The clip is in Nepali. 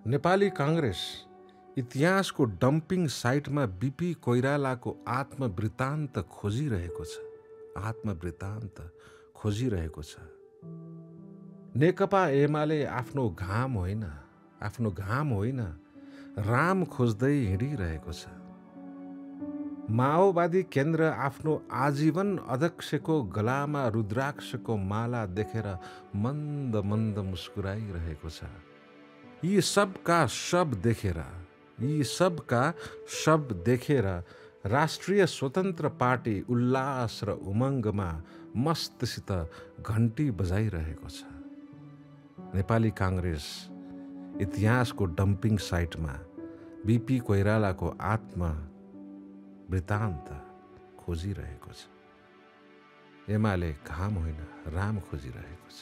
नेपाली कांग्रेस इतिहासको डम्पिङ साइटमा बीपी कोइरालाको आत्मवृत्तान्त खोजिरहेको छ। आत्मवृत्तान्त खोजिरहेको छ। नेकपा एमाले आफ्नो घाम होइन राम खोज्दै हिँडिरहेको छ। माओवादी केन्द्र आफ्नो आजीवन अध्यक्षको गलामा रुद्राक्षको माला देखेर मन्द मन्द मुस्कुराइरहेको छ। यी सबका शब देखेर राष्ट्रिय स्वतन्त्र पार्टी उल्लास र उमङ्गमा मस्तसित घन्टी बजाइरहेको छ। नेपाली कांग्रेस इतिहासको डम्पिङ साइटमा बीपी कोइरालाको आत्मवृत्तान्त खोजिरहेको छ। एमाले घाम होइन राम खोजिरहेको छ।